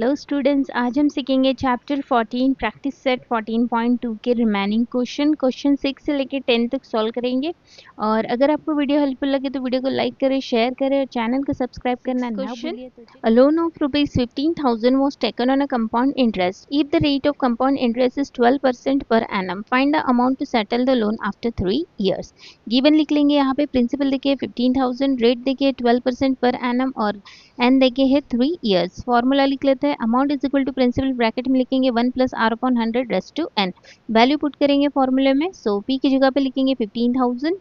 Hello students, आज हम सीखेंगे चैप्टर 14 प्रैक्टिस सेट 14.2 के रिमेनिंग क्वेश्चन 6 से लेकर 10 तक सॉल्व करेंगे। और अगर आपको वीडियो हेल्पफुल लगे तो वीडियो को लाइक करें, शेयर करें और चैनल को सब्सक्राइब करना ना भूलिए। A loan of rupees 15,000 was taken on a compound interest. If the rate of compound interest is 12% per annum, find the amount to settle the loan after 3 years. Given लिख लेंगे, यहाँ पे principal देखिए 15,000, rate देखिए 12% per annum और N देखे है 3 years. Formula लिख लेते हैं, amount is equal to principal bracket में लिखेंगे 1 plus R upon 100 raised to N. Value put करेंगे फॉर्मूले में, सो पी की जगह पे लिखेंगे 15,000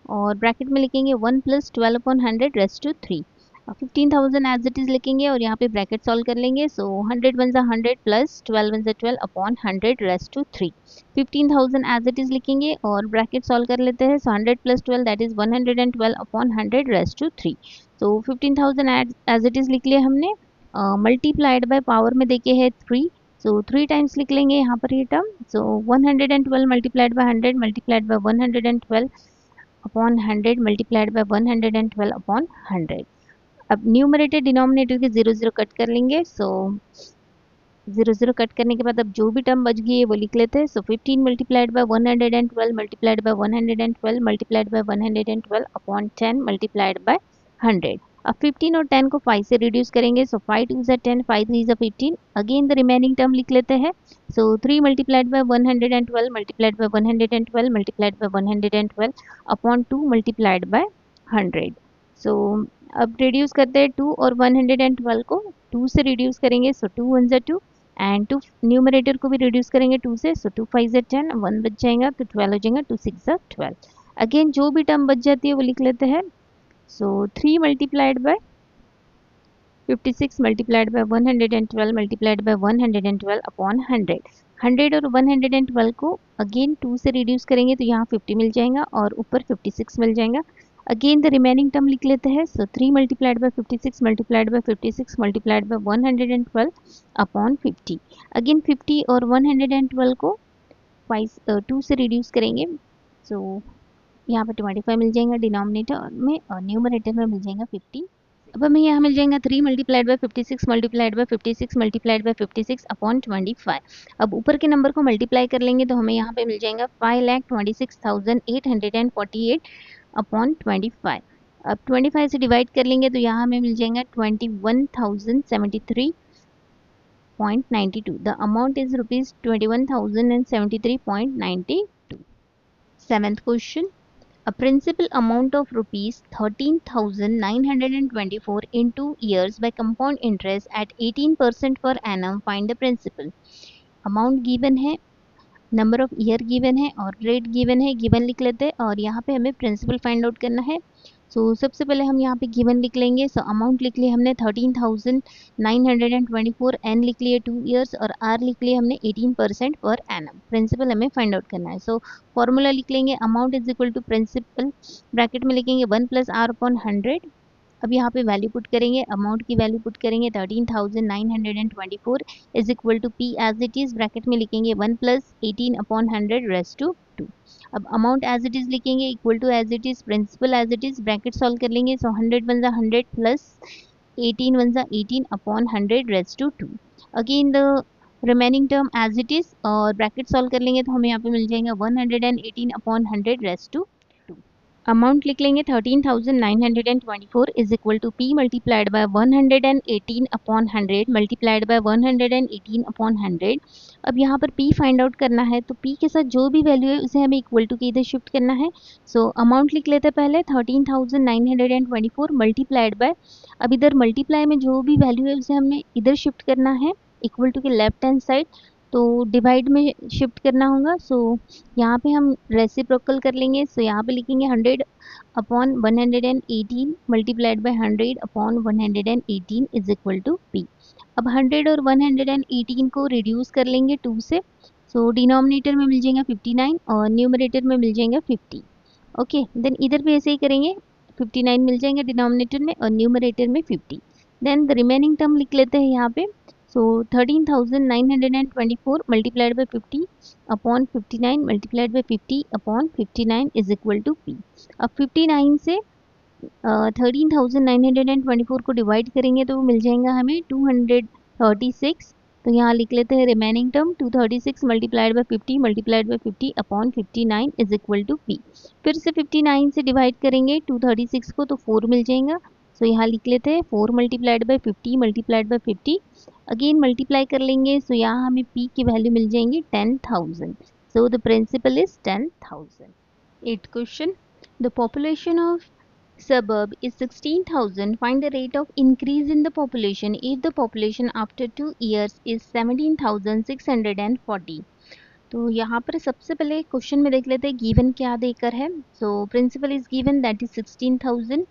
और ब्रैकेट में लिखेंगे 1 plus 12 upon 100 raised to 3। 15,000 as it is लिखेंगे और यहाँ पे ब्रैकेट सॉल्व कर लेंगे, सो 100 वन जा 100 प्लस 12 वन जा 12 upon 100 raised to 3। 15,000 as it is लिखेंगे और ब्रैकेट सॉल्व कर लेते हैं, so 100 plus 12 that is 112 upon 100 raised to 3। तो 15,000 एज इट इज लिख लिया हमने, मल्टीप्लाइड बाय पावर में देखे है 3, सो 3 टाइम्स लिख लेंगे यहाँ पर ये term. So 112 multiplied by 100 multiplied bye 112 upon 100 multiplied bye 112 upon 100। अब न्यूमरेटर डिनोमिनेटर के 0 0 कट कर लेंगे, सो 0 0 कट करने के बाद अब जो भी टर्म बच गई है वो लिख लेते हैं। सो 15 multiplied by 112 multiplied by 112 multiplied by 112 upon 10 multiplied by 100। अब 15 और 10 को 5 से रिड्यूस करेंगे, सो 5 2 is 10, 5 3 is 15। Again the remaining term लिख लेते हैं, सो 3 multiplied by 112 multiplied by 112 multiplied by 112 upon 2 multiplied by 100। सो अब रिड्यूस करते हैं 2 और 112 को 2 से रिड्यूस करेंगे, सो 2 1 is 2 एंड 2 न्यूमरेटर को भी रिड्यूस करेंगे 2 से, सो 2 5 is 10, 1 बच जाएगा तो 12 हो जाएगा, 2 6 is 12। अगेन जो भी टर्म बच जाती है वो लिख लेते हैं, so 3 multiplied by 56 multiplied by 112 multiplied by 112 upon 100। 100 और 112 को अगेन 2 से रिड्यूस करेंगे तो यहाँ 50 मिल जाएगा और ऊपर 56 मिल जाएगा। अगेन द रिमेनिंग टर्म लिख लेते हैं, सो 3 multiplied by 56 multiplied by 56 multiplied by 112 upon 50। Again 50 और 112 को 2 से रिड्यूस करेंगे, सो यहाँ पर 25 मिल जाएगा डिनोमिनेटर में और न्यूमरेटर में मिल जाएगा 50। अब हमें यहाँ मिल जाएगा 3 multiplied by 56 multiplied by 56 multiplied by 56 upon 25। अब ऊपर के नंबर को मल्टीप्लाई कर लेंगे तो हमें यहाँ पे मिल जाएगा 5,26,848 अपॉन 25। अब 25 से डिवाइड कर लेंगे तो यहाँ हमें मिल जाएगा 21,073.92। The amount is rupees 21,073.92। 7th question, a principal amount of rupees 13,924 in 2 years by compound interest at 18% per annum. Find the principal. Amount given है, नंबर ऑफ ईयर गिवन है और रेट गिवन है। गिवन लिख लेते हैं और यहाँ पे हमें प्रिंसिपल फाइंड आउट करना है। सो सबसे पहले हम यहाँ पे गिवन लिख लेंगे। सो अमाउंट लिख लिया हमने 13,924, एन लिख लिए 2 इयर्स और आर लिख लिए हमने 18% पर एनम। प्रिंसिपल हमें फाइंड आउट करना है। सो फॉर्मूला लिख लेंगे, amount is equal to principal bracket में लिखेंगे 1 प्लस आर अपॉन 100। अब यहाँ पे वैल्यू पुट करेंगे, अमाउंट की वैल्यू पुट करेंगे 13,924 is equal to P as it is, bracket में लिखेंगे 1 प्लस 18 अपॉन 100 रेस्ट टू 2। अब अमाउंट एज इट इज लिखेंगे equal to as it is, principal as it is, bracket solve कर लेंगे, so 100 one जा 100 plus 18 one जा 18 upon 100 raised to 2। Again the remaining term as it is और bracket solve कर लेंगे तो हमें यहाँ पे मिल जाएगा 118 अपॉन 100 रेस्ट टू 2। अमाउंट लिख लेंगे 13,924 is equal to P multiplied by 118 upon 100 multiplied by 118 upon 100। अब यहाँ पर p फाइंड आउट करना है तो p के साथ जो भी वैल्यू है उसे हमें इक्वल टू के इधर शिफ्ट करना है। सो अमाउंट लिख लेते हैं पहले 13,924 मल्टीप्लाइड बाय, अब इधर मल्टीप्लाई में जो भी वैल्यू है उसे हमें इधर शिफ्ट करना है इक्वल टू के लेफ्ट हैंड साइड, तो डिवाइड में शिफ्ट करना होगा। सो यहाँ पे हम रेसिप्रोकल कर लेंगे, सो यहाँ पे लिखेंगे 100 upon 118 multiplied by 100 upon 118 is equal to P. अब 100 और 118 को रिड्यूस कर लेंगे 2 से, सो डिनोमिनेटर में मिल जाएगा 59 और न्यूमरेटर में मिल जाएगा 50। ओके, देन इधर भी ऐसे ही करेंगे, 59 मिल जाएंगे डिनोमिनेटर में और न्यूमरेटर में 50। देन द रिमेनिंग टर्म लिख लेते हैं यहाँ पे, so 13,924 multiplied by 50 upon 59 multiplied by 50 upon 59 is equal to P. अब 59 से 13,924 को डिवाइड करेंगे तो मिल जाएगा हमें 200 36। तो यहाँ लिख लेते हैं remaining term 236 multiplied by 50 multiplied by 50 upon 59 is equal to P. फिर से 59 से डिवाइड करेंगे 236 को तो 4 मिल जाएगा। सो यहाँ लिख लेते हैं 4 multiplied by 50 multiplied by 50, again multiply कर लेंगे। सो यहाँ हमें पी की वैल्यू मिल जाएंगी 10,000। So the principal is 10,000। 8th question. The population of suburb is 16,000. Find the rate of increase in the population if the population after 2 years is 17,640. तो यहाँ पर सबसे पहले क्वेश्चन में देख लेते हैं गिवन क्या देकर है। So principal is given that is 16,000।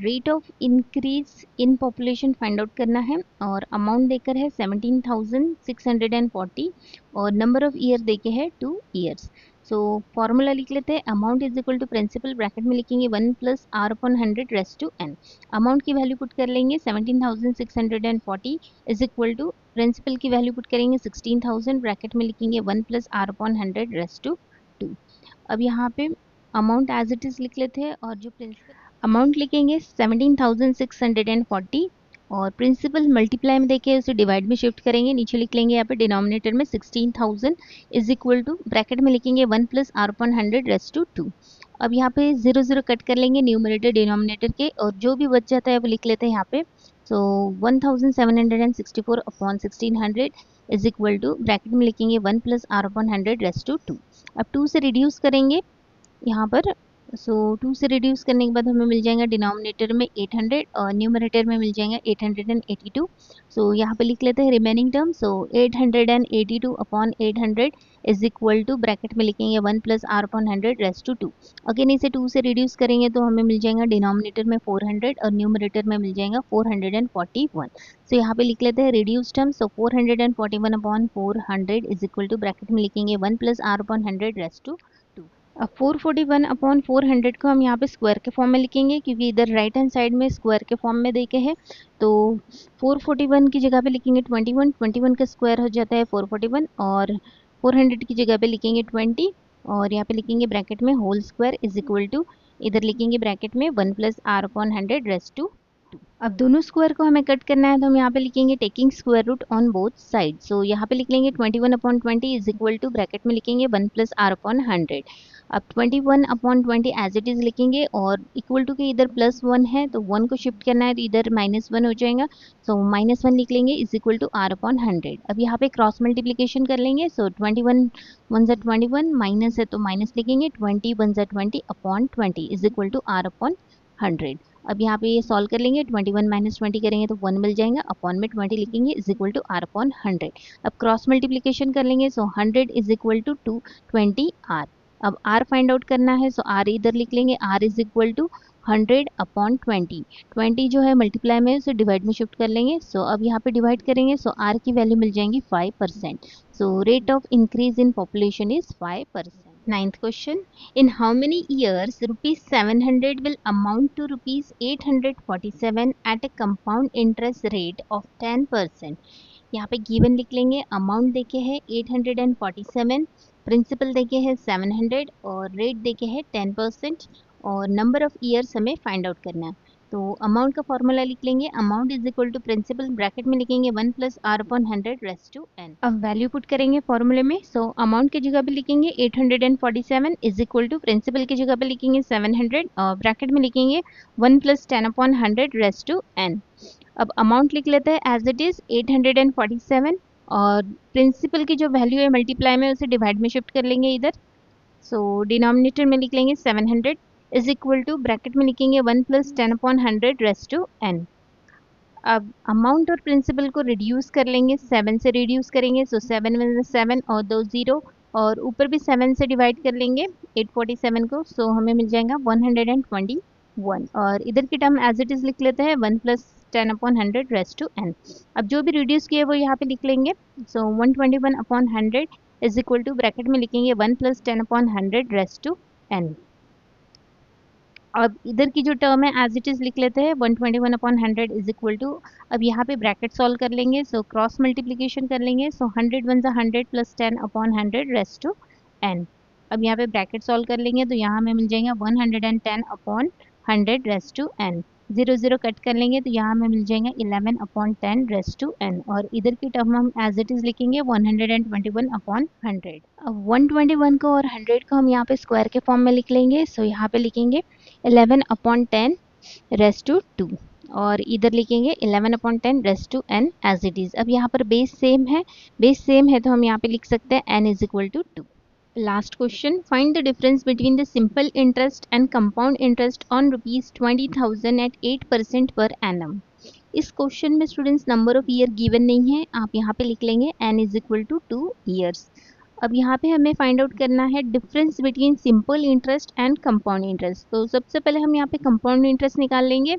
Rate of increase in population find out करना है और अमाउंट देकर है 17,640 और नंबर ऑफ ईयर देके है 2 ईयर्स। सो फॉर्मूला लिख लेते हैं amount is equal to principal bracket में लिखेंगे 1 plus R upon 100 raised to N. Amount की वैल्यू पुट कर लेंगे 17,640 इज इक्वल टू प्रिंसिपल की वैल्यू पुट करेंगे 16,000 ब्रैकेट में लिखेंगे 1 plus R upon 100 raised to 2। अब यहाँ पे अमाउंट एज इट इज लिख लेते हैं और जो प्रिंसिपल अमाउंट लिखेंगे 17,640 और प्रिंसिपल मल्टीप्लाई में देखे उसे डिवाइड में शिफ्ट करेंगे, नीचे लिख लेंगे यहाँ पे डिनोमिनेटर में 16,000 इज इक्वल टू ब्रैकेट में लिखेंगे 1 plus R upon 100 raised to 2। अब यहाँ पे 0 0 कट कर लेंगे न्यूमरेटर डिनोमिनेटर के और जो भी बच जाता है वो लिख लेते हैं यहाँ पे। So 1764 upon 1600 is equal to bracket में लिखेंगे 1 plus R upon 100 raised to 2। अब 2 से रिड्यूस करेंगे यहाँ पर। सो 2 से रिड्यूस करने के बाद हमें मिल जाएगा डिनोमिनेटर में 800 और न्यूमरेटर में मिल जाएगा 882। सो यहाँ पे लिख लेते हैं remaining term. So 882 upon 800 is equal to bracket में लिखेंगे 1 plus R upon 100 raised to 2। Again इसे 2 से रिड्यूस करेंगे तो हमें मिल जाएगा डिनोमिनेटर में 400 और न्यूमरेटर में मिल जाएगा 441। सो यहाँ पे लिख लेते हैं reduce term. So 441 upon 400 is equal to bracket में लिखेंगे 1 plus R upon 100 raised to 2। अब 441 अपॉन 400 को हम यहाँ पे स्क्वायर के फॉर्म में लिखेंगे क्योंकि इधर राइट हैंड साइड में स्क्वायर के फॉर्म में देके है। तो 441 की जगह पे लिखेंगे 21 का स्क्वायर हो जाता है 441 और 400 की जगह पे लिखेंगे 20 और यहाँ पे लिखेंगे ब्रैकेट में whole square is equal to इधर लिखेंगे ब्रैकेट में 1 plus R upon 100 raised to 2। अब दोनों स्क्वायर को हमें कट करना है तो हम यहाँ पे लिखेंगे taking square root on both side. So यहाँ पे लिख लेंगे 21 upon 20 is equal to bracket में लिखेंगे 1 प्लस आर अपॉन 100। अब 21 अपॉन 20 एज इट इज लिखेंगे और इक्वल टू के इधर प्लस 1 है तो 1 को शिफ्ट करना है तो इधर -1 हो जाएगा। सो -1 लिख लेंगे is equal to R upon 100। अब यहाँ पे क्रॉस मल्टीप्लीकेशन कर लेंगे। सो 21 1 ज़ा 21 माइनस है तो माइनस लिखेंगे 20 1 ज़ा 20 upon 20 is equal to R upon 100। अब यहाँ पे ये सॉल्व कर लेंगे 21 माइनस 20 करेंगे तो 1 मिल जाएगा अपॉन में 20 लिखेंगे is equal to R upon 100। अब क्रॉस मल्टीप्लीकेशन कर लेंगे। So 100 is equal to 220 R. अब r फाइंड आउट करना है। सो r इधर लिख लेंगे r is equal to 100 upon 20। 20 जो है मल्टीप्लाई में उसे डिवाइड में शिफ्ट कर लेंगे। सो अब यहाँ पे डिवाइड करेंगे। सो r की वैल्यू मिल जाएंगी 5%। So rate of increase in population is 5%। 9th question. In how many years rupees 700 will amount to rupees 847 at a compound interest rate of 10%? यहाँ पे गिवन लिख लेंगे। अमाउंट देखे है 847, प्रिंसिपल देखे है 700 और रेट देखे है 10% और नंबर ऑफ ईयर्स हमें फाइंड आउट करना है। तो अमाउंट का फॉर्मूला लिख लेंगे। Amount is equal to principal bracket में लिखेंगे 1 plus R upon 100 raised to N. अब वैल्यू पुट करेंगे फॉर्मूले में। सो अमाउंट की जगह पे लिखेंगे 847 इज इक्वल टू प्रिंसिपल की जगह पे लिखेंगे 700 और ब्रैकेट में लिखेंगे 1 plus 10 upon 100 raised to N. अब अमाउंट लिख लेते हैं एज इट इज 847 और प्रिंसिपल की जो वैल्यू है मल्टीप्लाई में उसे डिवाइड में शिफ्ट कर लेंगे इधर। सो डिनोमिनेटर में लिख लेंगे 700 इज इक्वल टू ब्रैकेट में लिखेंगे 1 plus 10 upon 100 raised to N. अब अमाउंट और प्रिंसिपल को रिड्यूस कर लेंगे, 7 से रिड्यूस करेंगे। सो 7 में 7 और 2 0 और ऊपर भी 7 से डिवाइड कर लेंगे 847 को। सो हमें मिल जाएगा 121 और इधर की टर्म एज इट इज लिख लेते हैं 1 plus 10 upon 100 raised to N. अब जो भी रिड्यूस किए वो यहाँ पे लिख लेंगे। So 121 upon 100 is equal to bracket में लिखेंगे 1 plus 10 upon 100 raised to N. अब इधर की जो टर्म है एज इट इज लिख लेते हैं 121 अपॉन 100 इज इक्वल टू। अब यहाँ पे ब्रैकेट सॉल्व कर लेंगे। सो क्रॉस मल्टीप्लिकेशन कर लेंगे। सो 100 1 ज़ा 100 plus 10 upon 100 raised to N. अब यहाँ पे ब्रैकेट सॉल्व कर लेंगे तो यहाँ हमें मिल जाएगा 110 upon 100 raised to N. Zero zero cut कर लेंगे तो यहाँ हमें मिल जाएगा 11/10 और इधर की टर्म हम एज इट इज लिखेंगे 121/100। अब 121 को और 100 को हम यहाँ पे स्क्वायर के फॉर्म में लिख लेंगे। सो यहाँ पे लिखेंगे 11/10 और इधर लिखेंगे 11/10 एज इट इज। अब यहाँ पर बेस सेम है तो हम यहाँ पे लिख सकते हैं n is equal to 2। Last question, find the difference between the simple interest and compound interest on ₹20,000 at 8% per annum. इस क्वेश्चन में students number of year given नहीं है, आप यहाँ पे लिख लेंगे n is equal to 2 years. अब यहाँ पे हमें फाइंड आउट करना है difference between simple interest and compound interest. तो सबसे पहले हम यहाँ पे कंपाउंड इंटरेस्ट निकाल लेंगे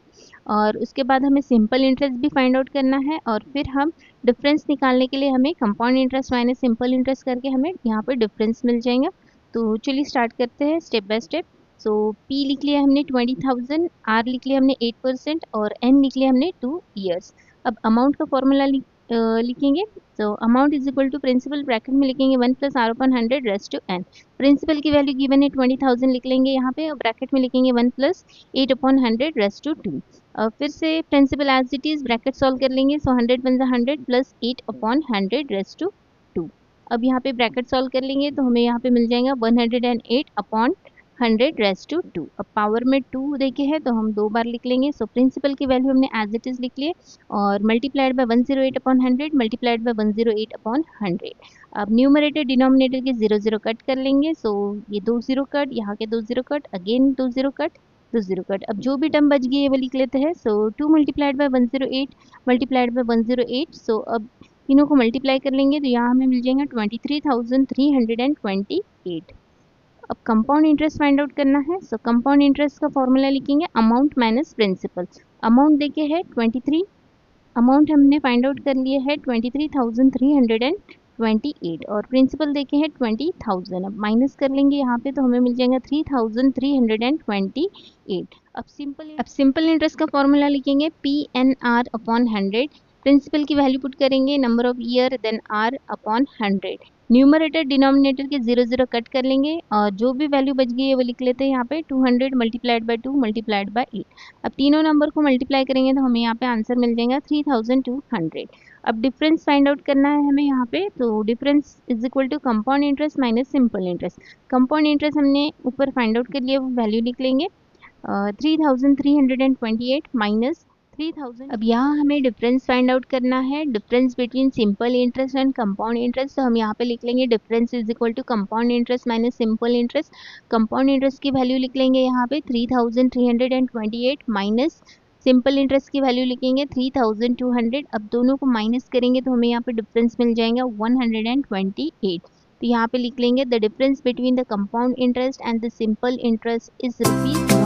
और उसके बाद हमें सिंपल इंटरेस्ट भी फाइंड आउट करना है और फिर हम डिफरेंस निकालने के लिए हमें compound interest minus simple interest करके हमें यहाँ पे डिफरेंस मिल जाएगा। तो चलिए स्टार्ट करते हैं step by step. So P लिख लिया हमने 20,000, R लिख लिया हमने 8% और N लिख लिया हमने 2 ईयर्स। अब अमाउंट का फॉर्मूला लिखेंगे। तो amount is equal to principal bracket में लिखेंगे 1 + R/100 raise to n। Principal की वैल्यू गिवन है 20,000 लिख लेंगे यहाँ पे और ब्रैकेट में लिखेंगे 1 + 8/100 रेज़ टू 2। फिर से principal as it is bracket solve कर लेंगे। So 100 × 100 + 8/100 raise to 2। अब यहाँ पे ब्रैकेट सॉल्व कर लेंगे तो हमें यहाँ पे मिल जाएगा 108/100 रेज़ टू 2। अब पावर में 2 देखे है तो हम 2 बार लिख लेंगे। सो प्रिंसिपल की वैल्यू हमने एज इट इज लिख लिए और मल्टीप्लाइड बाय 108/100 मल्टीप्लाइड बाय 108/100। अब न्यूमरेटर डिनोमिनेटर के 0 0 कट कर लेंगे। सो ये 2 0 कट, यहाँ के 2 0 कट, अगेन 2 0 कट, 2 0 कट। अब जो भी टर्म बच गई है वो लिख लेते हैं। सो 2 मल्टीप्लाइड बाय 108 मल्टीप्लाइड बाय 108। सो अब तीनों को मल्टीप्लाई कर लेंगे तो यहाँ हमें मिल जाएगा 23,328। अब कंपाउंड इंटरेस्ट फाइंड आउट करना है। सो कंपाउंड इंटरेस्ट का फॉर्मूला लिखेंगे अमाउंट माइनस प्रिंसिपल। अमाउंट देखे है 23, अमाउंट हमने फाइंड आउट कर लिए है 23,328 और प्रिंसिपल देखे हैं 20,000। अब माइनस कर लेंगे यहाँ पे तो हमें मिल जाएगा 3,328। अब सिंपल इंटरेस्ट का फॉर्मूला लिखेंगे PNR/100। प्रिंसिपल की वैल्यू पुट करेंगे number of year then R/100। Numerator denominator के 0 0 कट कर लेंगे और जो भी वैल्यू बच गई है वो लिख लेते हैं यहाँ पे 200 मल्टीप्लाइड बाय 2 मल्टीप्लाइड बाय 8। अब तीनों नंबर को मल्टीप्लाई करेंगे तो हमें यहाँ पे आंसर मिल जाएगा 3,200। अब डिफरेंस फाइंड आउट करना है हमें यहाँ पे। तो difference is equal to compound interest minus simple interest. Compound interest हमने ऊपर फाइंड आउट कर लिया, वो वैल्यू लिख लेंगे 3,328 माइनस 3,000। अब यहाँ हमें डिफरेंस फाइंड आउट करना है, difference between simple interest and compound interest. तो हम यहाँ पे लिख लेंगे difference is equal to compound interest minus simple interest. Compound interest की वैल्यू लिख लेंगे यहाँ पे 3,328 माइनस सिंपल इंटरेस्ट की वैल्यू लिखेंगे 3,200। अब दोनों को माइनस करेंगे तो हमें यहाँ पे डिफरेंस मिल जाएगा 128। तो यहाँ पे लिख लेंगे the difference between the compound interest and the simple interest is ₹200।